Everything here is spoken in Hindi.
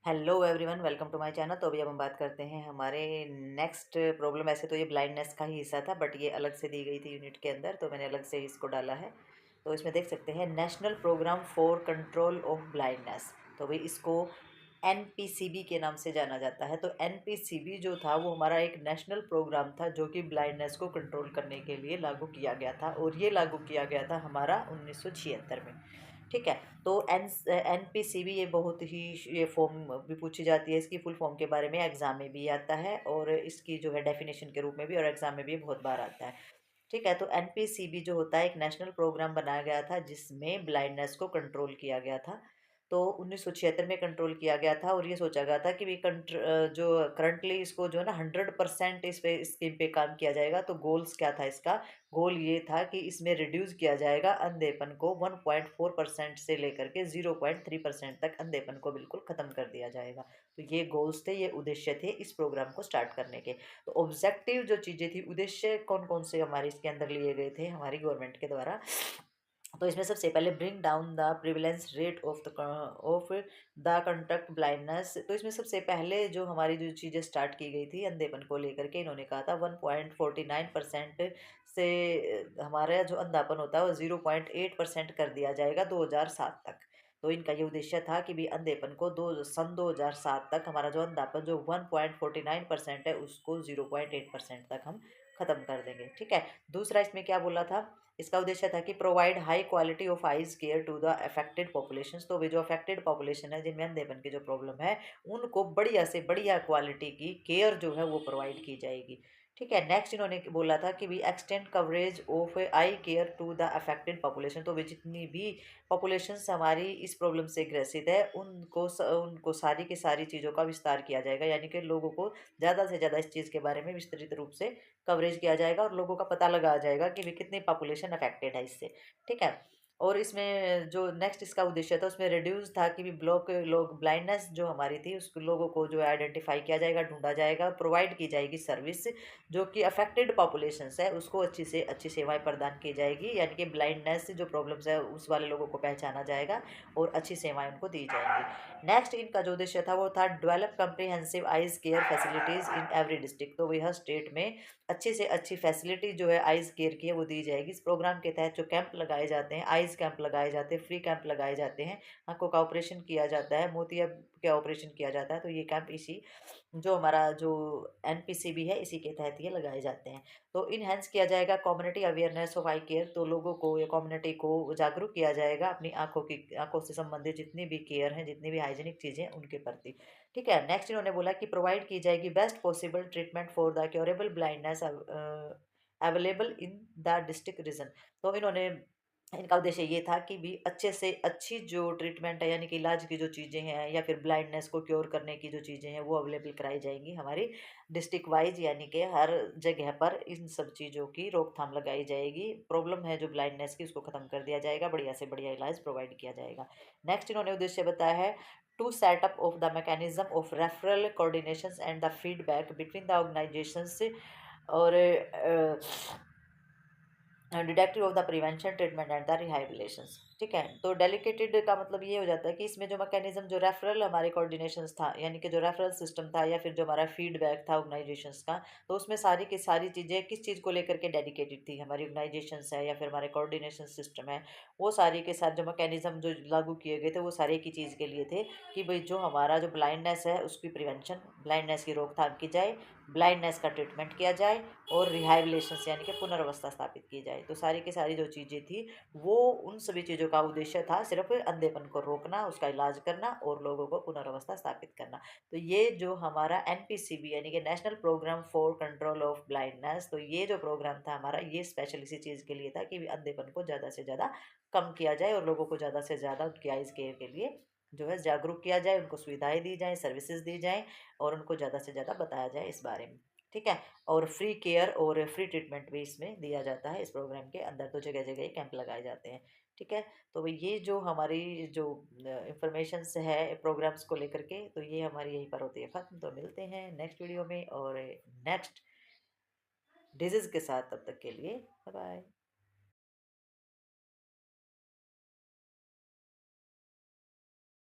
Hello everyone, welcome to my channel. तो अभी अब हम बात करते हैं हमारे नेक्स्ट प्रॉब्लम। ऐसे तो ये ब्लाइंडनेस का ही हिस्सा था, बट ये अलग से दी गई थी यूनिट के अंदर, तो मैंने अलग से इसको डाला है। तो इसमें देख सकते हैं national programme for control of blindness. तो भाई इसको एनपीसीबी के नाम से जाना जाता है। तो एनपीसीबी जो था वो हमारा एक नेशनल प्रोग्राम था जो कि ब्लाइंडनेस को कंट्रोल करने के लिए लागू किया गया था, और ये लागू किया गया था हमारा 1976 में। ठीक है। तो एन पी सी बी ये बहुत ही ये फॉर्म भी पूछी जाती है, इसकी फुल फॉर्म के बारे में एग्जाम में भी आता है, और इसकी जो है डेफिनेशन के रूप में भी और एग्जाम में भी बहुत बार आता है। ठीक है। तो एन पी सी बी जो होता है एक नेशनल प्रोग्राम बनाया गया था जिसमें ब्लाइंडनेस को कंट्रोल किया गया था। तो 1976 में कंट्रोल किया गया था, और ये सोचा गया था कि भी जो करंटली इसको जो है ना 100% इस पे स्कीम पे काम किया जाएगा। तो गोल्स क्या था इसका? गोल ये था कि इसमें रिड्यूस किया जाएगा अंधेपन को 1.4% से लेकर के 0.3% तक अंधेपन को बिल्कुल खत्म कर दिया जाएगा। तो ये गोल्स थे, ये उद्देश्य थे इस प्रोग्राम को स्टार्ट करने के। तो ऑब्जेक्टिव जो चीजें थी, उद्देश्य कौन कौन से हमारे इसके अंदर लिए गए थे हमारी गवर्नमेंट के द्वारा। तो इसमें सबसे पहले bring down the prevalence rate of the conduct blindness. तो इसमें सबसे पहले जो हमारी जो चीज़ें स्टार्ट की गई थी अंधेपन को लेकर के, इन्होंने कहा था 1.49% से हमारा जो अंधापन होता है वो 0.8% कर दिया जाएगा 2007 तक। तो इनका ये उद्देश्य था कि भी अंधेपन को दो सन 2007 तक हमारा जो अंधापन जो 1.49% है उसको 0.8% तक हम खत्म कर देंगे। ठीक है। दूसरा इसमें क्या बोला था? इसका उद्देश्य था कि provide high quality of eyes care to the affected population. तो वे जो अफेक्टेड पॉपुलेशन है जिनमें अंधेपन की जो प्रॉब्लम है, उनको बढ़िया से बढ़िया क्वालिटी की केयर जो है वो प्रोवाइड की जाएगी। ठीक है। नेक्स्ट इन्होंने बोला था कि भी extend coverage of eye care to the affected population. तो वे जितनी भी पॉपुलेशन हमारी इस प्रॉब्लम से ग्रसित है उनको सारी की सारी चीज़ों का विस्तार किया जाएगा, यानी कि लोगों को ज़्यादा से ज़्यादा इस चीज़ के बारे में विस्तृत रूप से कवरेज किया जाएगा, और लोगों का पता लगाया जाएगा कि भी कितनी पॉपुलेशन अफेक्टेड है इससे। ठीक है। और इसमें जो नेक्स्ट इसका उद्देश्य था उसमें रिड्यूस था कि भी ब्लॉक लोग ब्लाइंडनेस जो हमारी थी उसको लोगों को जो है आइडेंटिफाई किया जाएगा, ढूंढा जाएगा, प्रोवाइड की जाएगी सर्विस जो कि अफेक्टेड पॉपुलेशंस है उसको अच्छी से अच्छी सेवाएं प्रदान की जाएगी, यानी कि ब्लाइंडनेस से जो प्रॉब्लम्स है उस वाले लोगों को पहचाना जाएगा और अच्छी सेवाएं उनको दी जाएंगी। नेक्स्ट इनका जो उद्देश्य था वो था develop comprehensive eyes care facilities in every district. तो वह स्टेट में अच्छी से अच्छी फैसिलिटी जो है आइज केयर की है वो दी जाएगी। इस प्रोग्राम के तहत जो कैंप लगाए जाते हैं, आइज कैंप लगाए जाते हैं, फ्री कैंप लगाए जाते हैं, आंखों का ऑपरेशन किया जाता है, मोतिया का ऑपरेशन किया जाता है। तो ये कैंप इसी जो हमारा जो एनपीसीबी है इसी के तहत ये लगाए जाते हैं। तो इनहेंस किया जाएगा community awareness of eye care. तो लोगों को या कम्युनिटी को जागरूक किया जाएगा अपनी आंखों से संबंधित जितनी भी केयर हैं, जितनी भी हाइजीनिक चीज़ें उनके प्रति। ठीक है। नेक्स्ट इन्होंने बोला कि प्रोवाइड की जाएगी best possible treatment for the curable blindness available in the district region. तो इन्होंने इनका उद्देश्य ये था कि भी अच्छे से अच्छी जो ट्रीटमेंट है, यानी कि इलाज की जो चीज़ें हैं या फिर ब्लाइंडनेस को क्योर करने की जो चीज़ें हैं वो अवेलेबल कराई जाएंगी हमारी डिस्ट्रिक्ट वाइज, यानी कि हर जगह पर इन सब चीज़ों की रोकथाम लगाई जाएगी। प्रॉब्लम है जो ब्लाइंडनेस की उसको खत्म कर दिया जाएगा, बढ़िया से बढ़िया इलाज प्रोवाइड किया जाएगा। नेक्स्ट इन्होंने उद्देश्य बताया है to set up of the mechanism of referral coordination and the feedback between the organisations, और deductive of the prevention treatment and the rehabilitation. ठीक है। तो डेलिकेटेड का मतलब ये हो जाता है कि इसमें जो मैकेनिज्म जो रेफरल हमारे कोऑर्डिनेशन था, यानी कि जो रेफरल सिस्टम था या फिर जो हमारा फीडबैक था ऑर्गेनाइजेशंस का, तो उसमें सारी की सारी चीज़ें किस चीज़ को लेकर के डेडिकेटेड थी, हमारी ऑर्गेनाइजेशंस है या फिर हमारे कोऑर्डिनेशन सिस्टम है, वो सारी के साथ जो मैकेनिज्म जो लागू किए गए थे वो सारे की चीज़ के लिए थे कि भाई जो हमारा जो ब्लाइंडनेस है उसकी प्रिवेंशन, ब्लाइंडनेस की रोकथाम की जाए, ब्लाइंडनेस का ट्रीटमेंट किया जाए, और रिहाइबिलिटेशन यानी कि पुनर्वस्था स्थापित की जाए। तो सारी की सारी जो चीज़ें थी वो उन सभी चीज़ों का उद्देश्य था सिर्फ अंधेपन को रोकना, उसका इलाज करना और लोगों को पुनर्वस्था स्थापित करना। तो ये जो हमारा एनपीसीबी यानी कि national programme for control of blindness, तो ये जो प्रोग्राम था हमारा ये स्पेशल इसी चीज़ के लिए था कि अंधेपन को ज़्यादा से ज़्यादा कम किया जाए और लोगों को ज़्यादा से ज़्यादा उनकी आइज केयर के लिए जो है जागरूक किया जाए, उनको सुविधाएं दी जाएं, सर्विसेज दी जाएं, और उनको ज़्यादा से ज़्यादा बताया जाए इस बारे में। ठीक है। और फ्री केयर और फ्री ट्रीटमेंट भी इसमें दिया जाता है। इस प्रोग्राम के अंदर तो जगह जगह कैंप लगाए जाते हैं। ठीक है। तो ये जो हमारी जो इंफॉर्मेशन है प्रोग्राम्स को लेकर के, तो ये हमारी यहीं पर होती है ख़त्म। तो मिलते हैं नेक्स्ट वीडियो में और नेक्स्ट डिजीज़ के साथ, तब तक के लिए बाय बाय।